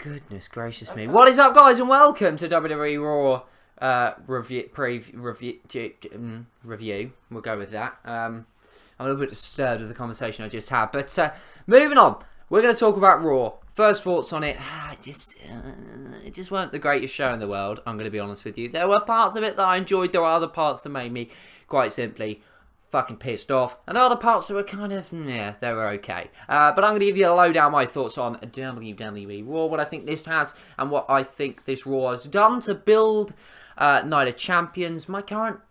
Goodness gracious me. What is up, guys, and welcome to WWE Raw review. We'll go with that. I'm a little bit disturbed with the conversation I just had. But moving on, we're going to talk about Raw. First thoughts on it. It just weren't the greatest show in the world, I'm going to be honest with you. There were parts of it that I enjoyed. There were other parts that made me, quite simply, fucking pissed off. And there were other parts that were kind of, yeah, they were okay. But I'm going to give you a lowdown my thoughts on WWE Raw, what I think this has, and what I think this Raw has done to build Night of Champions, my current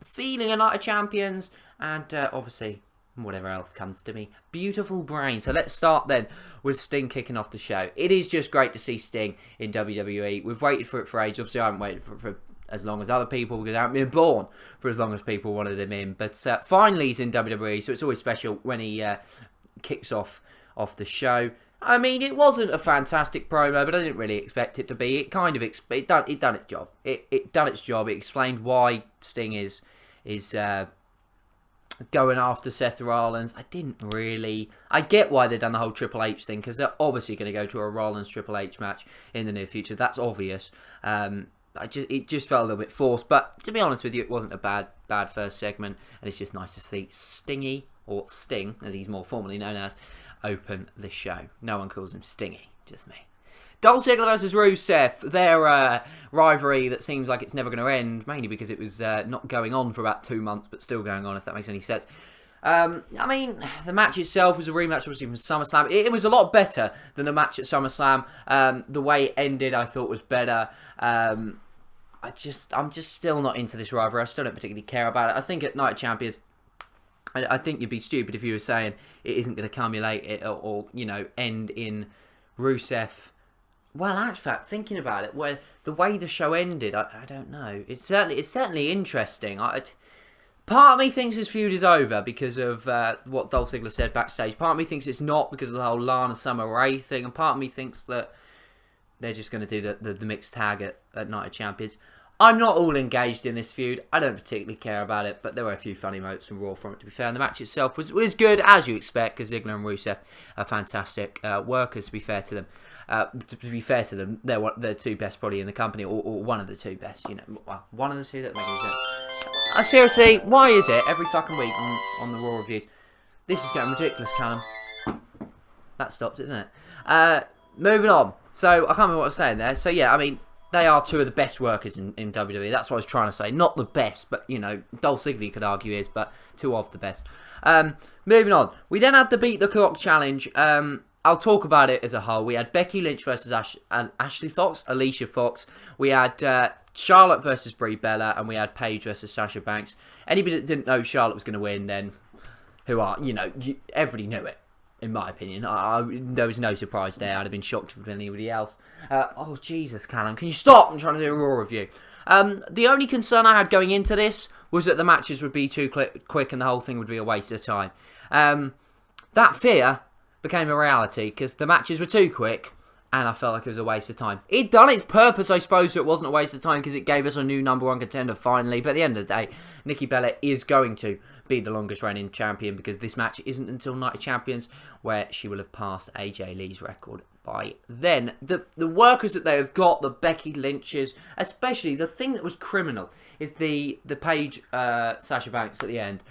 feeling of Night of Champions, and obviously whatever else comes to me. Beautiful brain. So let's start then with Sting kicking off the show. It is just great to see Sting in WWE. We've waited for it for ages. Obviously, I haven't waited for as long as other people because I haven't been born for as long as people wanted him in. But finally, he's in WWE, so it's always special when he kicks off the show. I mean, it wasn't a fantastic promo, but I didn't really expect it to be. It kind of it done its job. It done its job. It explained why Sting is going after Seth Rollins. I get why they've done the whole Triple H thing, because they're obviously going to go to a Rollins Triple H match in the near future. That's obvious. It just felt a little bit forced, but to be honest with you, it wasn't a bad first segment, and it's just nice to see Stingy, or Sting, as he's more formally known as, open the show. No one calls him Stingy, just me. Dolph Ziggler versus Rusev, their rivalry that seems like it's never going to end, mainly because it was not going on for about 2 months, but still going on, if that makes any sense. I mean, the match itself was a rematch, obviously, from SummerSlam. It was a lot better than the match at SummerSlam. The way it ended, I thought, was better. I'm just still not into this rivalry. I still don't particularly care about it. I think at Night of Champions, I think you'd be stupid if you were saying it isn't going to culminate or end in Rusev. Well, actually, thinking about it, where the way the show ended, I don't know. It's certainly interesting. Part of me thinks this feud is over because of what Dolph Ziggler said backstage. Part of me thinks it's not because of the whole Lana Summer Rae thing, and part of me thinks that they're just going to do the mixed tag at Night of Champions. I'm not all engaged in this feud. I don't particularly care about it, but there were a few funny moments from Raw from it, to be fair. And the match itself was good, as you expect, because Ziggler and Rusev are fantastic workers, to be fair to them. They're two best probably in the company, or one of the two best. Well, one of the two, that makes any sense. Seriously, why is it every fucking week on the Raw reviews? This is getting ridiculous, Callum. That stops it, doesn't it? Moving on. So, I can't remember what I was saying there. So, yeah, I mean, they are two of the best workers in WWE. That's what I was trying to say. Not the best, but, Dolph Ziggler, you could argue, is, but two of the best. Moving on. We then had the Beat the Clock challenge. I'll talk about it as a whole. We had Becky Lynch versus Ashley Fox, Alicia Fox. We had Charlotte versus Brie Bella, and we had Paige versus Sasha Banks. Anybody that didn't know Charlotte was going to win, then everybody knew it, in my opinion. There was no surprise there. I'd have been shocked with anybody else. Oh, Jesus, Callum, can you stop? I'm trying to do a Raw review. The only concern I had going into this was that the matches would be too quick and the whole thing would be a waste of time. That fear became a reality because the matches were too quick and I felt like it was a waste of time. It done its purpose, I suppose, so it wasn't a waste of time because it gave us a new number one contender finally. But at the end of the day, Nikki Bella is going to be the longest reigning champion because this match isn't until Night of Champions where she will have passed AJ Lee's record by then. The workers that they have got, the Becky Lynches, especially the thing that was criminal is the Paige Sasha Banks at the end.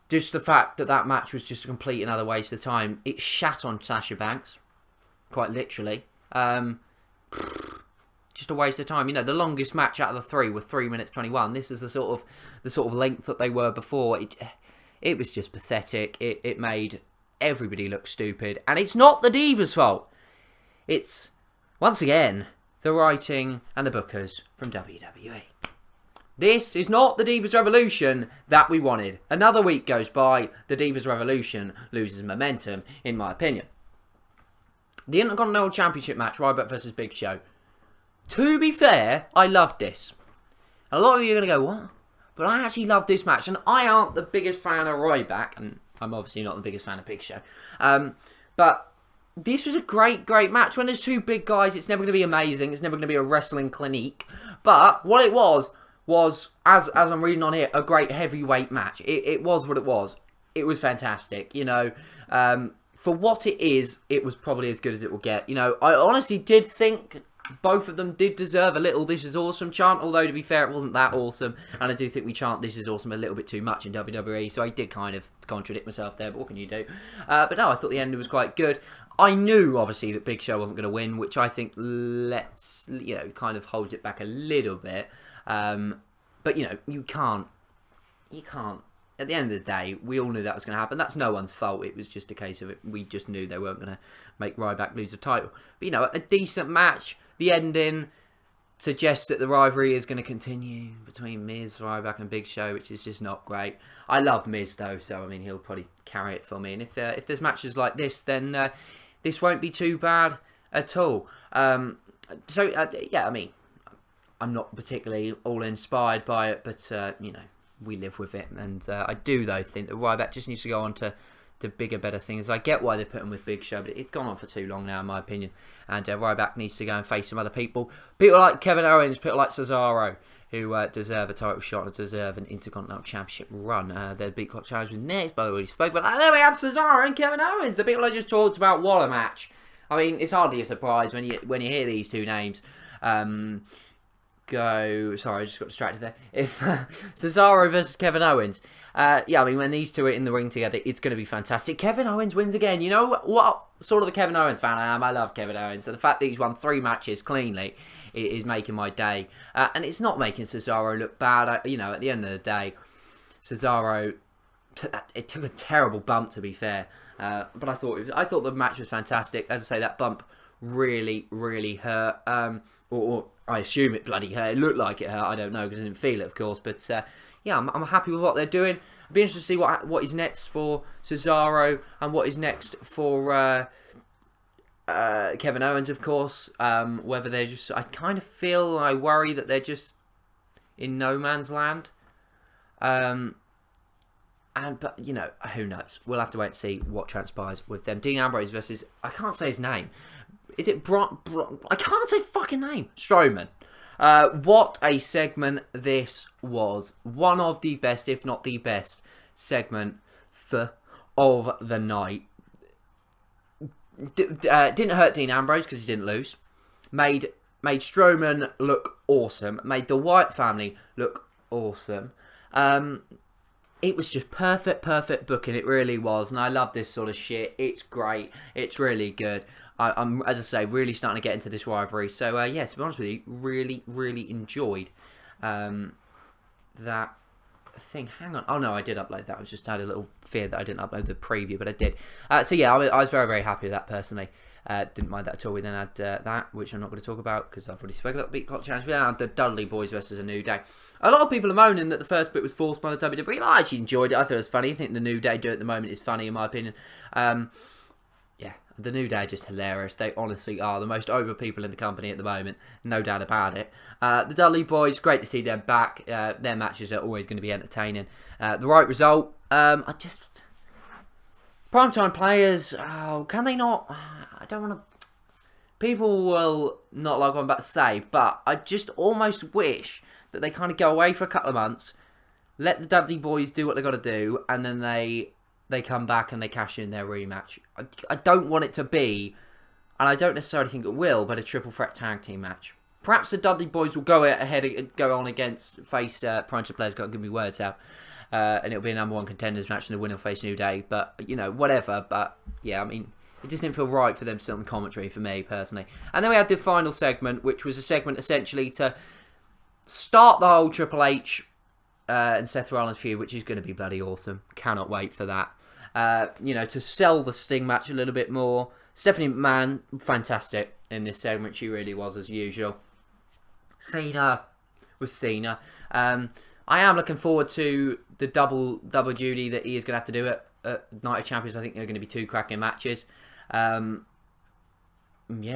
Just the fact that match was just a complete and utter waste of time. It shat on Sasha Banks, quite literally. Just a waste of time. The longest match out of the three were 3 minutes 21. This is the sort of length that they were before. It was just pathetic. It made everybody look stupid, and it's not the Divas' fault. It's once again the writing and the bookers from WWE. This is not the Divas Revolution that we wanted. Another week goes by, the Divas Revolution loses momentum, in my opinion. The Intercontinental Championship match, Ryback versus Big Show. To be fair, I loved this. A lot of you are going to go, what? But I actually loved this match, and I aren't the biggest fan of Ryback, and I'm obviously not the biggest fan of Big Show. But this was a great match. When there's two big guys, it's never going to be amazing. It's never going to be a wrestling clinique. But what it was, as I'm reading on here, a great heavyweight match. It was what it was. It was fantastic. for what it is, it was probably as good as it will get. You know, I honestly did think both of them did deserve a little "This is awesome" chant, although to be fair, it wasn't that awesome, and I do think we chant "This is awesome" a little bit too much in WWE, so I did kind of contradict myself there, but what can you do? But no, I thought the ending was quite good. I knew, obviously, that Big Show wasn't going to win, which I think kind of holds it back a little bit. But, you know, you can't. At the end of the day, we all knew that was going to happen. That's no one's fault. It was just a case of it. We just knew they weren't going to make Ryback lose the title. But, you know, a decent match. The ending suggests that the rivalry is going to continue between Miz, Ryback and Big Show, which is just not great. I love Miz, though, so, I mean, he'll probably carry it for me. And if there's matches like this, then this won't be too bad at all. Yeah, I mean, I'm not particularly all inspired by it, but, you know, we live with it. And I do, though, think that Ryback just needs to go on to the bigger, better things. I get why they put him with Big Show, but it's gone on for too long now, in my opinion. And Ryback needs to go and face some other people. People like Kevin Owens, people like Cesaro, who deserve a title shot and deserve an Intercontinental Championship run. Their Big Clock Challenge was next, by the way, we spoke about. There we have Cesaro and Kevin Owens, the people I just talked about. What a match! I mean, it's hardly a surprise when you hear these two names. Sorry, I just got distracted there. If Cesaro versus Kevin Owens, yeah, I mean, when these two are in the ring together, it's going to be fantastic. Kevin Owens wins again. You know what sort of a Kevin Owens fan I am? I love Kevin Owens. So the fact that he's won 3 matches cleanly is making my day. And it's not making Cesaro look bad. You know, at the end of the day, Cesaro, it took a terrible bump, to be fair. But I thought the match was fantastic. As I say, that bump really, really hurt. Or I assume it bloody hurt. It looked like it hurt. I don't know because I didn't feel it, of course. But yeah, I'm happy with what they're doing. I'd be interested to see what is next for Cesaro and what is next for Kevin Owens, of course. Whether they're just, I kind of feel, I worry that they're just in no man's land. But you know, who knows? We'll have to wait and see what transpires with them. Dean Ambrose versus, I can't say his name. Is it Braun? I can't say fucking name. Strowman. What a segment this was. One of the best, if not the best, segments of the night. Didn't hurt Dean Ambrose because he didn't lose. Made Strowman look awesome. Made the Wyatt family look awesome. It was just perfect booking. It really was. And I love this sort of shit. It's great. It's really good. I'm, as I say, really starting to get into this rivalry. So, yeah, to be honest with you, really enjoyed that thing. Hang on. Oh, no, I did upload that. I just had a little fear that I didn't upload the preview, but I did. So, yeah, I was very happy with that, personally. Didn't mind that at all. We then had that, which I'm not going to talk about because I've already spoken about the Beat Clock Challenge. We then had the Dudley Boys versus A New Day. A lot of people are moaning that the first bit was forced by the WWE. I actually enjoyed it. I thought it was funny. I think the New Day do it at the moment is funny, in my opinion. Yeah, the New Day are just hilarious. They honestly are the most over people in the company at the moment. No doubt about it. The Dudley Boys, great to see them back. Their matches are always going to be entertaining. The right result. Primetime players, can they not? I don't want to. People will not like what I'm about to say, but I just almost wish that they kind of go away for a couple of months, let the Dudley Boys do what they got to do, and then they come back and they cash in their rematch. I don't want it to be, and I don't necessarily think it will, but a triple threat tag team match. Perhaps the Dudley Boys will go on against face Primetime players. Got to give me words out. And it'll be a #1 contenders match and the winner will face New Day. But, you know, whatever. But, yeah, I mean, it just didn't feel right for them to sit on commentary for me, personally. And then we had the final segment, which was a segment essentially to start the whole Triple H and Seth Rollins feud, which is going to be bloody awesome. Cannot wait for that. You know, to sell the Sting match a little bit more. Stephanie McMahon, fantastic in this segment. She really was, as usual. Cena was Cena. I am looking forward to the double duty that he is going to have to do at Night of Champions. I think they're going to be 2 cracking matches. Yeah,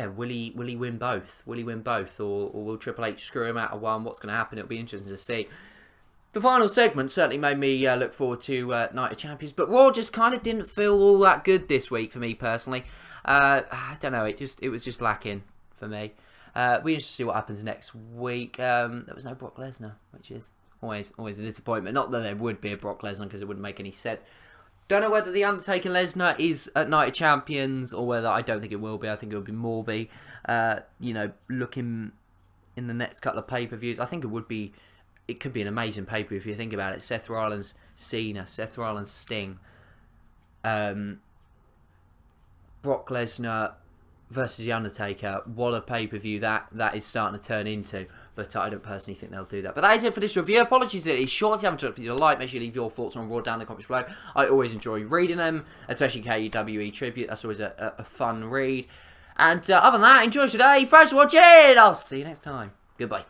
will he win both? Will he win both? Or will Triple H screw him out of one? What's going to happen? It'll be interesting to see. The final segment certainly made me look forward to Night of Champions. But Raw just kind of didn't feel all that good this week for me, personally. I don't know. It was just lacking for me. We need to see what happens next week. There was no Brock Lesnar, which is always a disappointment. Not that there would be a Brock Lesnar because it wouldn't make any sense. Don't know whether The Undertaker and Lesnar is at Night of Champions or whether, I don't think it will be. I think it will be Morby. Looking in the next couple of pay-per-views, I think it could be an amazing pay-per-view if you think about it. Seth Rollins, Cena, Seth Rollins, Sting, Brock Lesnar versus The Undertaker. What a pay-per-view that is starting to turn into. But I don't personally think they'll do that. But that is it for this review. Apologies that it's short. If you haven't dropped a like, make sure you leave your thoughts on Raw down in the comments below. I always enjoy reading them, especially KWE Tribute. That's always a fun read. And other than that, enjoy today. Thanks for watching. I'll see you next time. Goodbye.